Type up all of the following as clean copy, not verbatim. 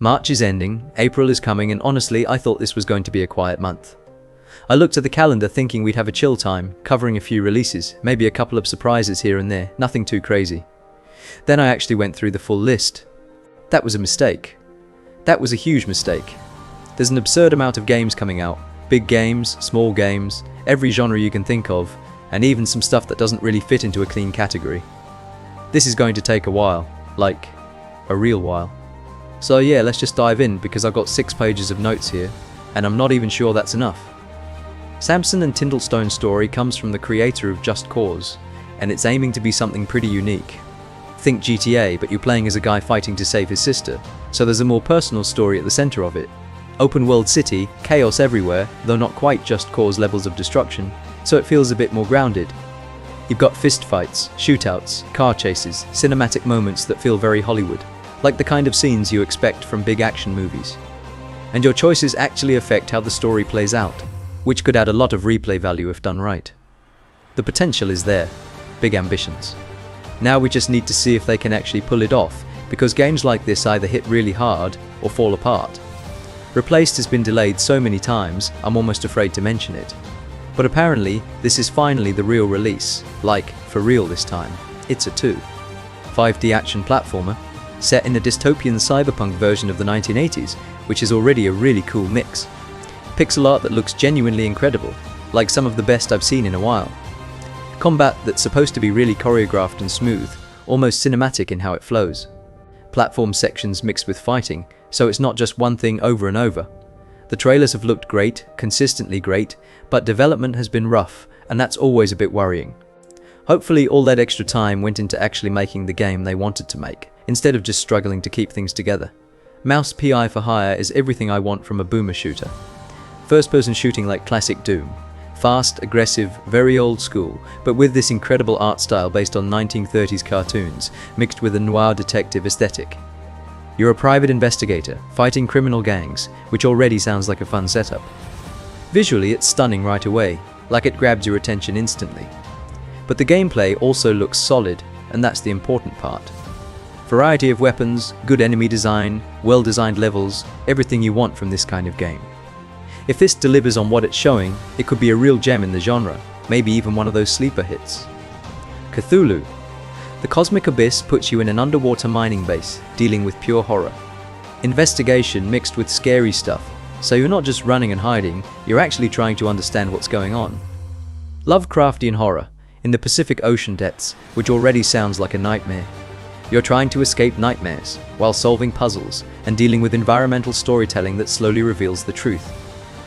March is ending, April is coming, and honestly, I thought this was going to be a quiet month. I looked at the calendar thinking we'd have a chill time, covering a few releases, maybe a couple of surprises here and there, nothing too crazy. Then I actually went through the full list. That was a mistake. That was a huge mistake. There's an absurd amount of games coming out. Big games, small games, every genre you can think of, and even some stuff that doesn't really fit into a clean category. This is going to take a while, like, a real while. So yeah, let's just dive in because I've got 6 pages of notes here, and I'm not even sure that's enough. Samson and Tindlestone's story comes from the creator of Just Cause, and it's aiming to be something pretty unique. Think GTA, but you're playing as a guy fighting to save his sister, so there's a more personal story at the center of it. Open world city, chaos everywhere, though not quite Just Cause levels of destruction, so it feels a bit more grounded. You've got fist fights, shootouts, car chases, cinematic moments that feel very Hollywood, like the kind of scenes you expect from big action movies. And your choices actually affect how the story plays out, which could add a lot of replay value if done right. The potential is there, big ambitions. Now we just need to see if they can actually pull it off, because games like this either hit really hard or fall apart. Replaced has been delayed so many times, I'm almost afraid to mention it. But apparently, this is finally the real release, like, for real this time. It's a 5D action platformer, set in a dystopian cyberpunk version of the 1980s, which is already a really cool mix. Pixel art that looks genuinely incredible, like some of the best I've seen in a while. Combat that's supposed to be really choreographed and smooth, almost cinematic in how it flows. Platform sections mixed with fighting, so it's not just one thing over and over. The trailers have looked great, consistently great, but development has been rough, and that's always a bit worrying. Hopefully all that extra time went into actually making the game they wanted to make, instead of just struggling to keep things together. Mouse PI for hire is everything I want from a boomer shooter. First-person shooting like classic Doom. Fast, aggressive, very old school, but with this incredible art style based on 1930s cartoons, mixed with a noir detective aesthetic. You're a private investigator, fighting criminal gangs, which already sounds like a fun setup. Visually, it's stunning right away, like it grabs your attention instantly. But the gameplay also looks solid, and that's the important part. Variety of weapons, good enemy design, well-designed levels, everything you want from this kind of game. If this delivers on what it's showing, it could be a real gem in the genre, maybe even one of those sleeper hits. Cthulhu. The Cosmic Abyss puts you in an underwater mining base, dealing with pure horror. Investigation mixed with scary stuff, so you're not just running and hiding, you're actually trying to understand what's going on. Lovecraftian horror, in the Pacific Ocean depths, which already sounds like a nightmare. You're trying to escape nightmares, while solving puzzles, and dealing with environmental storytelling that slowly reveals the truth.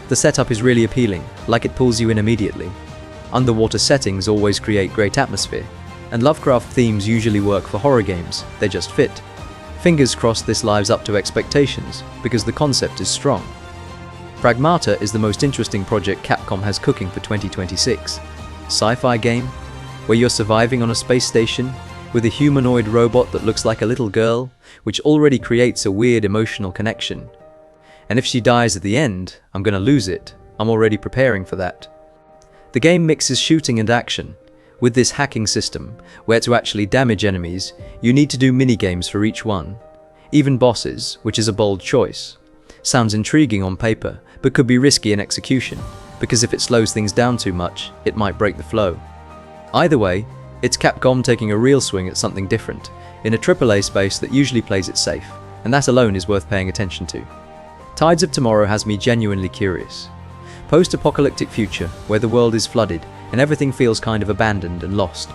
The setup is really appealing, like it pulls you in immediately. Underwater settings always create great atmosphere, and Lovecraft themes usually work for horror games, they just fit. Fingers crossed this lives up to expectations, because the concept is strong. Pragmata is the most interesting project Capcom has cooking for 2026. Sci-fi game, where you're surviving on a space station, with a humanoid robot that looks like a little girl, which already creates a weird emotional connection. And if she dies at the end, I'm gonna lose it. I'm already preparing for that. The game mixes shooting and action. With this hacking system, where to actually damage enemies, you need to do mini-games for each one. Even bosses, which is a bold choice. Sounds intriguing on paper, but could be risky in execution, because if it slows things down too much, it might break the flow. Either way, it's Capcom taking a real swing at something different, in a AAA space that usually plays it safe, and that alone is worth paying attention to. Tides of Tomorrow has me genuinely curious. Post-apocalyptic future, where the world is flooded, and everything feels kind of abandoned and lost.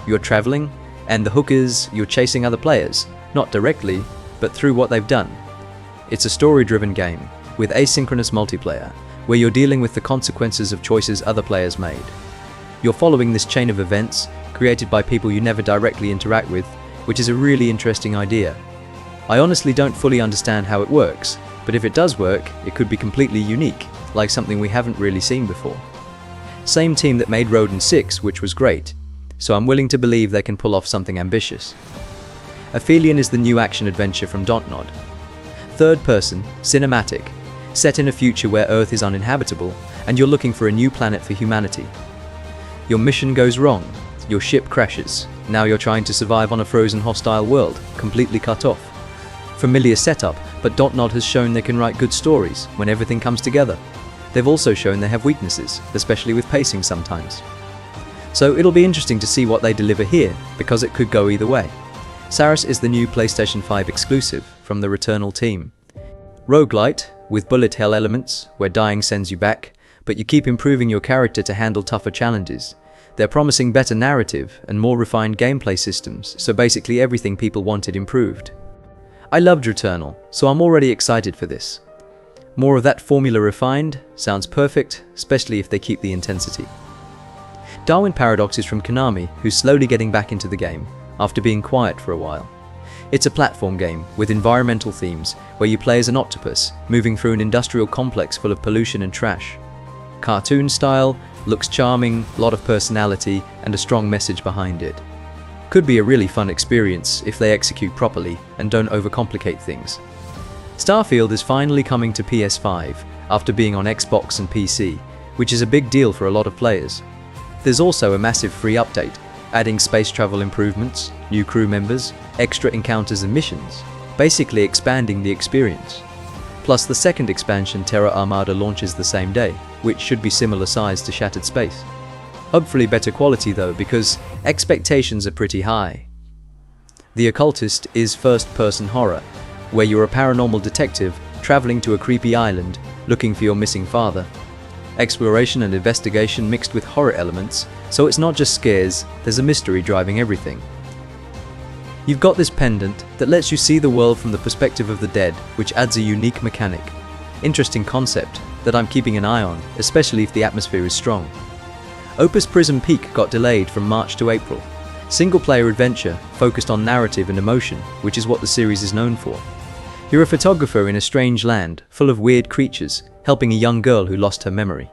You're traveling, and the hook is you're chasing other players, not directly, but through what they've done. It's a story-driven game, with asynchronous multiplayer, where you're dealing with the consequences of choices other players made. You're following this chain of events, created by people you never directly interact with, which is a really interesting idea. I honestly don't fully understand how it works, but if it does work, it could be completely unique, like something we haven't really seen before. Same team that made Rodent 6, which was great, so I'm willing to believe they can pull off something ambitious. Aphelion is the new action-adventure from Dontnod. Third person, cinematic, set in a future where Earth is uninhabitable, and you're looking for a new planet for humanity. Your mission goes wrong, your ship crashes, now you're trying to survive on a frozen hostile world, completely cut off. Familiar setup, But Dontnod has shown they can write good stories when everything comes together. They've also shown they have weaknesses, especially with pacing sometimes. So it'll be interesting to see what they deliver here, because it could go either way. Saris is the new PlayStation 5 exclusive from the Returnal team. Roguelite, with bullet hell elements, where dying sends you back, but you keep improving your character to handle tougher challenges. They're promising better narrative and more refined gameplay systems, so basically everything people wanted improved. I loved Returnal, so I'm already excited for this. More of that formula refined sounds perfect, especially if they keep the intensity. Darwin Paradox is from Konami, who's slowly getting back into the game after being quiet for a while. It's a platform game with environmental themes where you play as an octopus moving through an industrial complex full of pollution and trash. Cartoon style, looks charming, lot of personality, and a strong message behind it. Could be a really fun experience if they execute properly and don't overcomplicate things. Starfield is finally coming to PS5 after being on Xbox and PC, which is a big deal for a lot of players. There's also a massive free update, adding space travel improvements, new crew members, extra encounters and missions, basically expanding the experience. Plus the second expansion, Terra Armada, launches the same day, which should be similar size to Shattered Space. Hopefully better quality though, because expectations are pretty high. The Occultist is first-person horror, where you're a paranormal detective traveling to a creepy island looking for your missing father. Exploration and investigation mixed with horror elements, so it's not just scares, there's a mystery driving everything. You've got this pendant that lets you see the world from the perspective of the dead, which adds a unique mechanic. Interesting concept that I'm keeping an eye on, especially if the atmosphere is strong. Opus Prism Peak got delayed from March to April. Single-player adventure focused on narrative and emotion, which is what the series is known for. You're a photographer in a strange land, full of weird creatures, helping a young girl who lost her memory.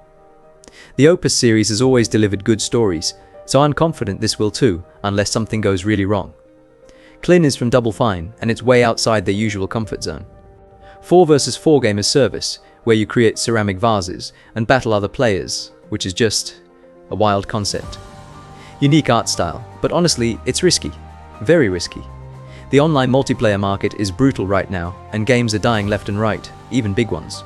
The Opus series has always delivered good stories, so I'm confident this will too, unless something goes really wrong. Klin is from Double Fine, and it's way outside their usual comfort zone. 4 vs 4 game as service, where you create ceramic vases and battle other players, which is just a wild concept. Unique art style, but honestly, it's risky. Very risky. The online multiplayer market is brutal right now, and games are dying left and right, even big ones.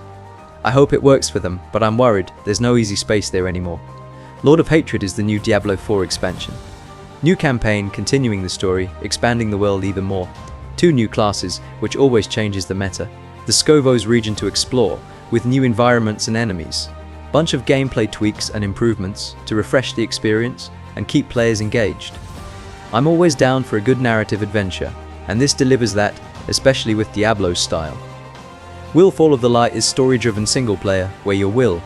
I hope it works for them, but I'm worried there's no easy space there anymore. Lord of Hatred is the new Diablo 4 expansion. New campaign continuing the story, expanding the world even more. 2 new classes, which always changes the meta. The Skovos region to explore, with new environments and enemies. Bunch of gameplay tweaks and improvements to refresh the experience and keep players engaged. I'm always down for a good narrative adventure, and this delivers that, especially with Diablo's style. Will Fall of the Light is story-driven single-player, where you're Will,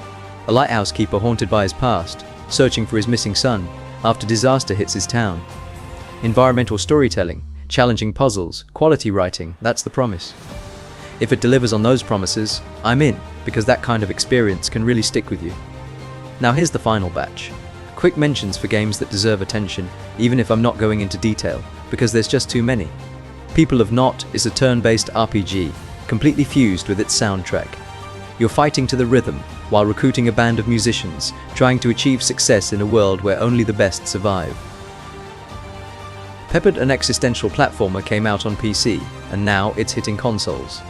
a lighthouse keeper haunted by his past, searching for his missing son after disaster hits his town. Environmental storytelling, challenging puzzles, quality writing, that's the promise. If it delivers on those promises, I'm in, because that kind of experience can really stick with you. Now here's the final batch. Quick mentions for games that deserve attention, even if I'm not going into detail, because there's just too many. People of Not is a turn-based RPG, completely fused with its soundtrack. You're fighting to the rhythm, while recruiting a band of musicians, trying to achieve success in a world where only the best survive. Peppered, an existential platformer, came out on PC, and now it's hitting consoles.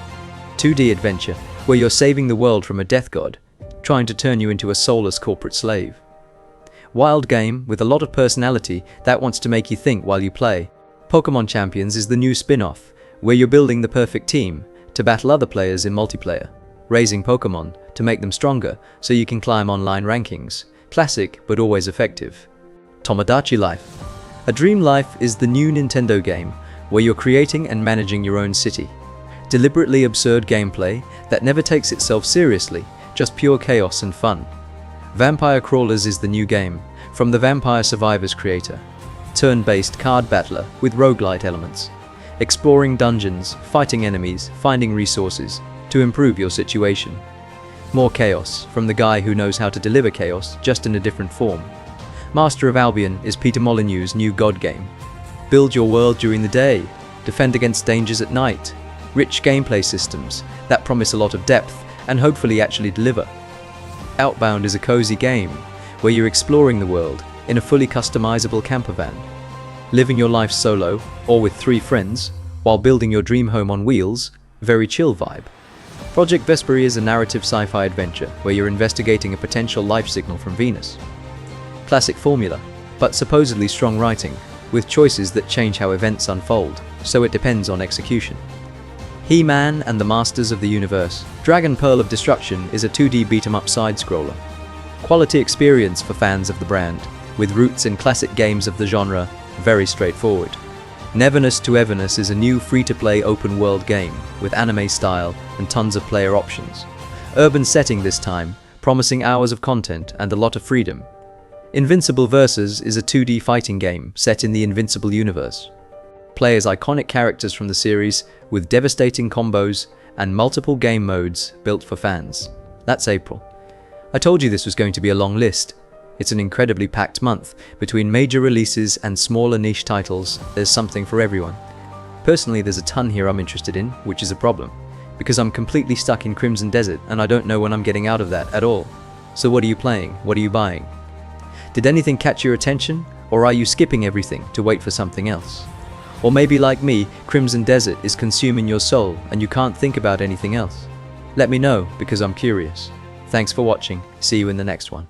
2D adventure, where you're saving the world from a death god, trying to turn you into a soulless corporate slave. Wild game with a lot of personality that wants to make you think while you play. Pokémon Champions is the new spin-off, where you're building the perfect team to battle other players in multiplayer, raising Pokémon to make them stronger so you can climb online rankings. Classic but always effective. Tomodachi Life. A Dream Life is the new Nintendo game where you're creating and managing your own city. Deliberately absurd gameplay that never takes itself seriously, just pure chaos and fun. Vampire Crawlers is the new game from the Vampire Survivors creator. Turn-based card battler with roguelite elements. Exploring dungeons, fighting enemies, finding resources to improve your situation. More chaos from the guy who knows how to deliver chaos, just in a different form. Master of Albion is Peter Molyneux's new god game. Build your world during the day, defend against dangers at night. Rich gameplay systems that promise a lot of depth and hopefully actually deliver. Outbound is a cozy game where you're exploring the world in a fully customizable camper van. Living your life solo or with 3 friends while building your dream home on wheels, Very chill vibe. Project Vesperi is a narrative sci-fi adventure where you're investigating a potential life signal from Venus. Classic formula, but supposedly strong writing, with choices that change how events unfold, so it depends on execution. He-Man and the Masters of the Universe. Dragon Pearl of Destruction is a 2D beat-em-up side-scroller. Quality experience for fans of the brand, with roots in classic games of the genre, very straightforward. Neverness to Everness is a new free-to-play open-world game with anime style and tons of player options. Urban setting this time, promising hours of content and a lot of freedom. Invincible Versus is a 2D fighting game set in the Invincible universe. Play as iconic characters from the series with devastating combos and multiple game modes built for fans. That's April. I told you this was going to be a long list. It's an incredibly packed month. Between major releases and smaller niche titles, there's something for everyone. Personally, there's a ton here I'm interested in, which is a problem, because I'm completely stuck in Crimson Desert and I don't know when I'm getting out of that at all. So what are you playing? What are you buying? Did anything catch your attention, or are you skipping everything to wait for something else? Or maybe like me, Crimson Desert is consuming your soul and you can't think about anything else? Let me know, because I'm curious. Thanks for watching. See you in the next one.